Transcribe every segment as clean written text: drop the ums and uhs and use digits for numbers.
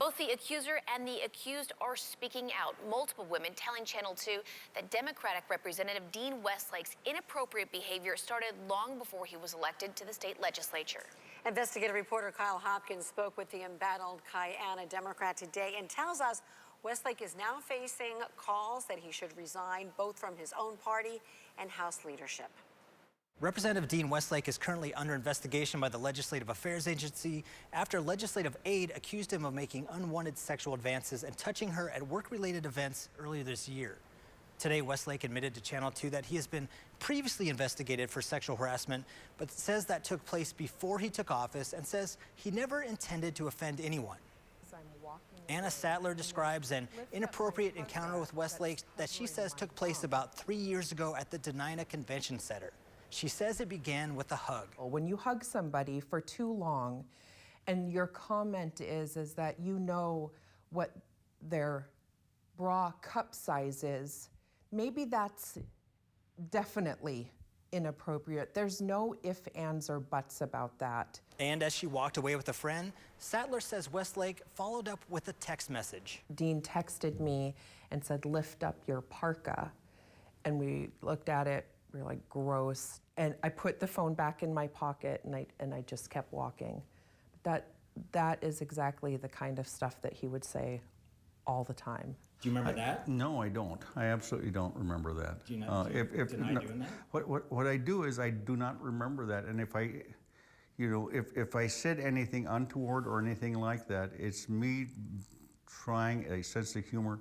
Both the accuser and the accused are speaking out. Multiple women telling Channel 2 that Democratic Representative Dean Westlake's inappropriate behavior started long before he was elected to the state legislature. Investigative reporter Kyle Hopkins spoke with the embattled Kiana Democrat today and tells us Westlake is now facing calls that he should resign both from his own party and House leadership. Representative Dean Westlake is currently under investigation by the Legislative Affairs Agency after a legislative aide accused him of making unwanted sexual advances and touching her at work-related events earlier this year. Today, Westlake admitted to Channel 2 that he has been previously investigated for sexual harassment, but says that took place before he took office and says he never intended to offend anyone. Anna Sattler describes an inappropriate encounter with Westlake that she says took place about 3 years ago at the Denina Convention Center. She says it began with a hug. When you hug somebody for too long and your comment is that you know what their bra cup size is, maybe that's definitely inappropriate. There's no ifs, ands, or buts about that. And as she walked away with a friend, Sattler says Westlake followed up with a text message. Dean texted me and said, "Lift up your parka." And we looked at it, we were like, gross. And I put the phone back in my pocket and I just kept walking. That is exactly the kind of stuff that he would say all the time. Do you remember that? No, I don't. I absolutely don't remember that. Do you know? Deny doing that? What I do is I do not remember that, and if I said anything untoward or anything like that, it's me trying a sense of humor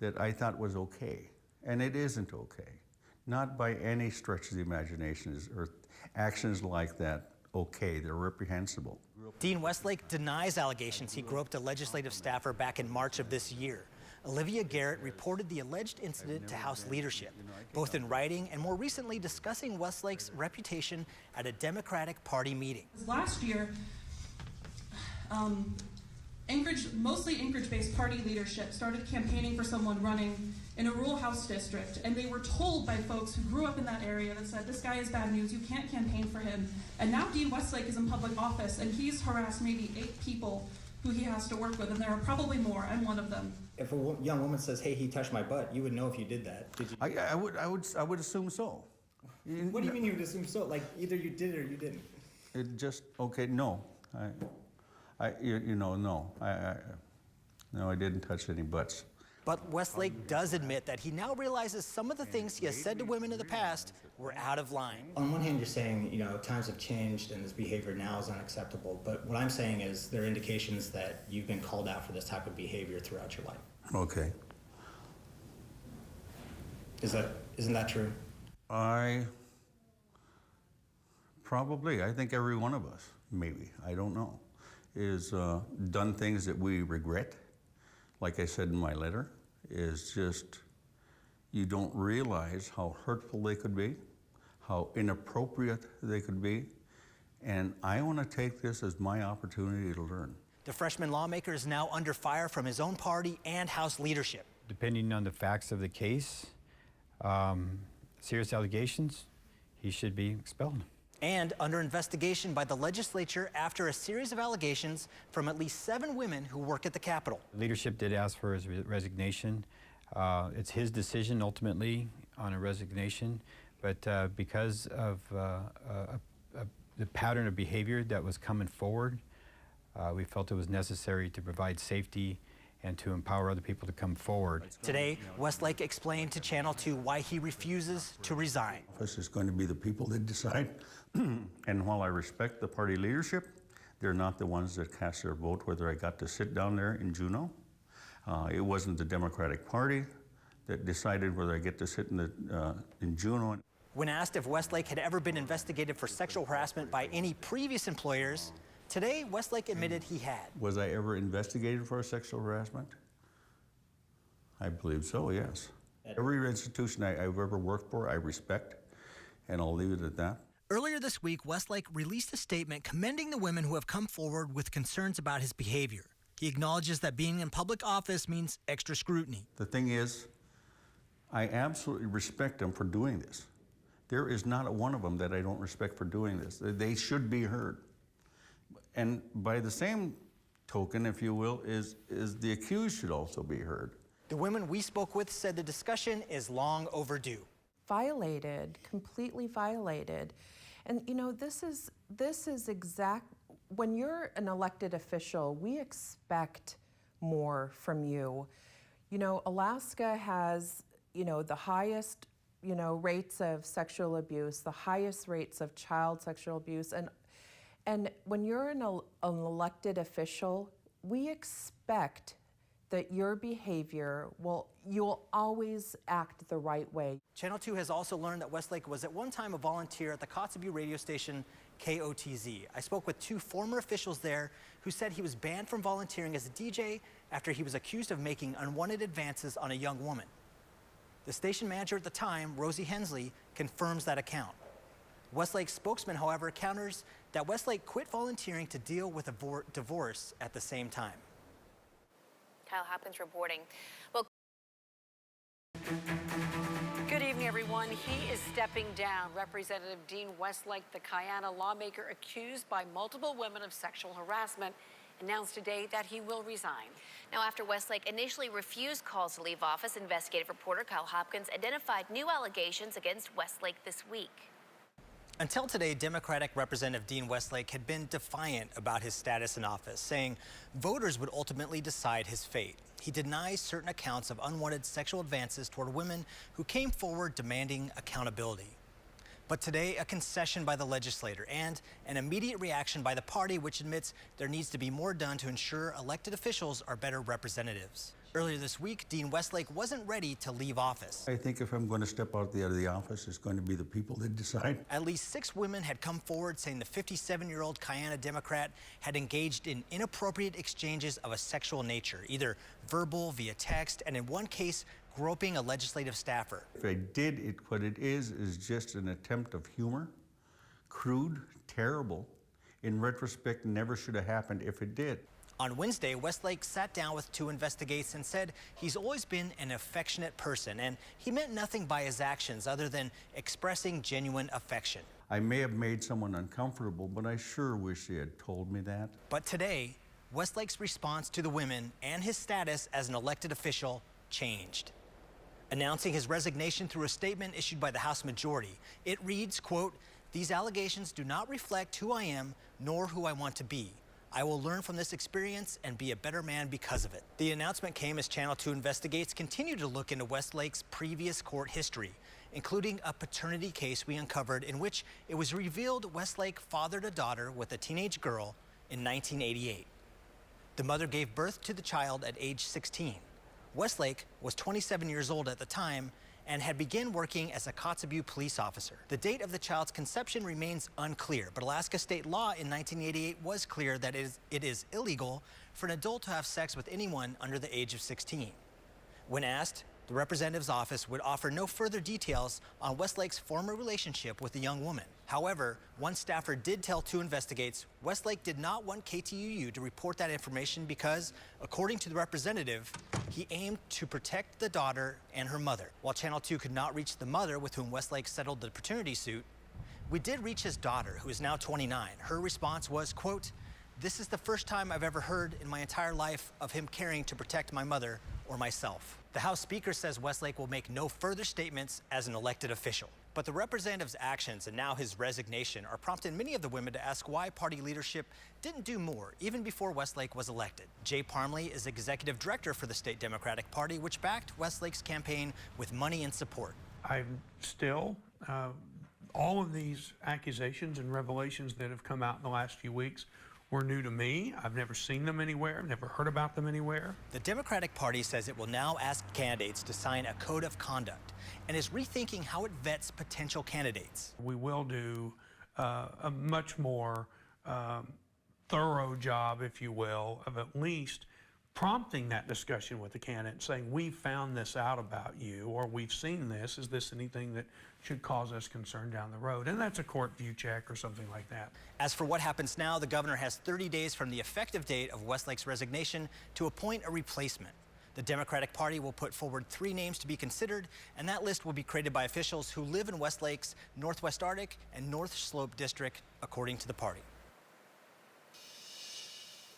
that I thought was okay, and it isn't okay. Not by any stretch of the imagination or actions like that okay, they're reprehensible. Dean Westlake denies allegations he groped a legislative staffer back in March of this year. Olivia Garrett reported the alleged incident to House leadership, both in writing and more recently discussing Westlake's reputation at a Democratic Party meeting. Last year, mostly Anchorage-based party leadership started campaigning for someone running in a rural House district, and they were told by folks who grew up in that area that said, "This guy is bad news, you can't campaign for him." And now Dean Westlake is in public office, and he's harassed maybe 8 people who he has to work with, and there are probably more. I'm one of them. If a young woman says, "Hey, he touched my butt," you would know if you did that. Did you? I would assume so. What do you mean you would assume so? Like either you did it or you didn't. It just okay. No, no. No, I didn't touch any butts. But Westlake does admit that he now realizes some of the things he has said to women in the past were out of line. On one hand, you're saying, times have changed and this behavior now is unacceptable. But what I'm saying is there are indications that you've been called out for this type of behavior throughout your life. Okay. Isn't that true? Probably. I think every one of us, maybe, I don't know, is done things that we regret. Like I said in my letter, is just you don't realize how hurtful they could be, how inappropriate they could be, and I want to take this as my opportunity to learn. The freshman lawmaker is now under fire from his own party and House leadership. Depending on the facts of the case, serious allegations, he should be expelled. And under investigation by the legislature after a series of allegations from at least 7 women who work at the Capitol. Leadership did ask for his resignation. It's his decision ultimately on a resignation, but because of the pattern of behavior that was coming forward, we felt it was necessary to provide safety and to empower other people to come forward. Today, Westlake explained to Channel 2 why he refuses to resign. This is going to be the people that decide. And while I respect the party leadership, they're not the ones that cast their vote whether I got to sit down there in Juneau. It wasn't the Democratic Party that decided whether I get to sit in Juneau. When asked if Westlake had ever been investigated for sexual harassment by any previous employers, today Westlake admitted he had. Was I ever investigated for sexual harassment? I believe so, yes. Every institution I've ever worked for, I respect, and I'll leave it at that. Earlier this week, Westlake released a statement commending the women who have come forward with concerns about his behavior. He acknowledges that being in public office means extra scrutiny. The thing is, I absolutely respect them for doing this. There is not one of them that I don't respect for doing this. They should be heard. And by the same token, if you will, is the accused should also be heard. The women we spoke with said the discussion is long overdue. Violated, completely violated. And you know, this is when you're an elected official, we expect more from you. You know, Alaska has, you know, the highest, you know, rates of sexual abuse, the highest rates of child sexual abuse, and when you're an elected official, we expect that your behavior you'll always act the right way. Channel 2 has also learned that Westlake was at one time a volunteer at the Kotzebue radio station KOTZ. I spoke with two former officials there who said he was banned from volunteering as a DJ after he was accused of making unwanted advances on a young woman. The station manager at the time, Rosie Hensley, confirms that account. Westlake's spokesman, however, counters that Westlake quit volunteering to deal with a divorce at the same time. Kyle Hopkins reporting. Well, Good evening, everyone. He is stepping down. Representative Dean Westlake, the Kayana lawmaker accused by multiple women of sexual harassment, announced today that he will resign. now after Westlake initially refused calls to leave office, investigative reporter Kyle Hopkins identified new allegations against Westlake this week. Until today, Democratic Representative Dean Westlake had been defiant about his status in office, saying voters would ultimately decide his fate. He denies certain accounts of unwanted sexual advances toward women who came forward demanding accountability. But today, a concession by the legislator and an immediate reaction by the party, which admits there needs to be more done to ensure elected officials are better representatives. Earlier this week, Dean Westlake wasn't ready to leave office. I think if I'm going to step out of the office, it's going to be the people that decide. At least 6 women had come forward saying the 57-year-old Kayana Democrat had engaged in inappropriate exchanges of a sexual nature, either verbal, via text, and in one case, groping a legislative staffer. If I did it, what it is just an attempt of humor, crude, terrible. In retrospect, never should have happened if it did. On Wednesday, Westlake sat down with 2 investigators and said he's always been an affectionate person and he meant nothing by his actions other than expressing genuine affection. I may have made someone uncomfortable, but I sure wish he had told me that. But today, Westlake's response to the women and his status as an elected official changed. Announcing his resignation through a statement issued by the House majority, it reads, quote, "These allegations do not reflect who I am nor who I want to be. I will learn from this experience and be a better man because of it." The announcement came as Channel 2 investigates continue to look into Westlake's previous court history, including a paternity case we uncovered in which it was revealed Westlake fathered a daughter with a teenage girl in 1988. The mother gave birth to the child at age 16. Westlake was 27 years old at the time and had begun working as a Kotzebue police officer. The date of the child's conception remains unclear, but Alaska state law in 1988 was clear that it is illegal for an adult to have sex with anyone under the age of 16. When asked, the representative's office would offer no further details on Westlake's former relationship with the young woman. However, one staffer did tell 2 investigators Westlake did not want KTUU to report that information because, according to the representative, he aimed to protect the daughter and her mother. While Channel 2 could not reach the mother with whom Westlake settled the paternity suit, we did reach his daughter, who is now 29. Her response was, quote, "This is the first time I've ever heard in my entire life of him caring to protect my mother or myself." The House Speaker says Westlake will make no further statements as an elected official. But the representative's actions and now his resignation are prompting many of the women to ask why party leadership didn't do more even before Westlake was elected. Jay Parmley is executive director for the state Democratic Party, which backed Westlake's campaign with money and support. I'm still, all of these accusations and revelations that have come out in the last few weeks were new to me. I've never seen them anywhere, never heard about them anywhere. The Democratic Party says it will now ask candidates to sign a code of conduct and is rethinking how it vets potential candidates. We will do a much more thorough job, if you will, of at least prompting that discussion with the candidate, saying, we found this out about you, or we've seen this. Is this anything that should cause us concern down the road? And that's a court view check or something like that. As for what happens now, the governor has 30 days from the effective date of Westlake's resignation to appoint a replacement. The Democratic Party will put forward 3 names to be considered, and that list will be created by officials who live in Westlake's Northwest Arctic and North Slope district, according to the party.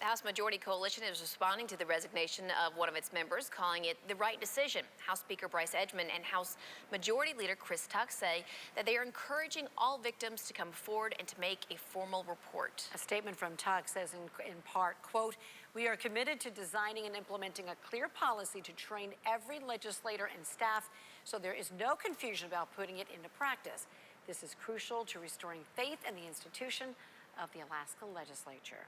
The House Majority Coalition is responding to the resignation of one of its members, calling it the right decision. House Speaker Bryce Edgman and House Majority Leader Chris Tuck say that they are encouraging all victims to come forward and to make a formal report. A statement from Tuck says in part, quote, "We are committed to designing and implementing a clear policy to train every legislator and staff so there is no confusion about putting it into practice. This is crucial to restoring faith in the institution of the Alaska legislature."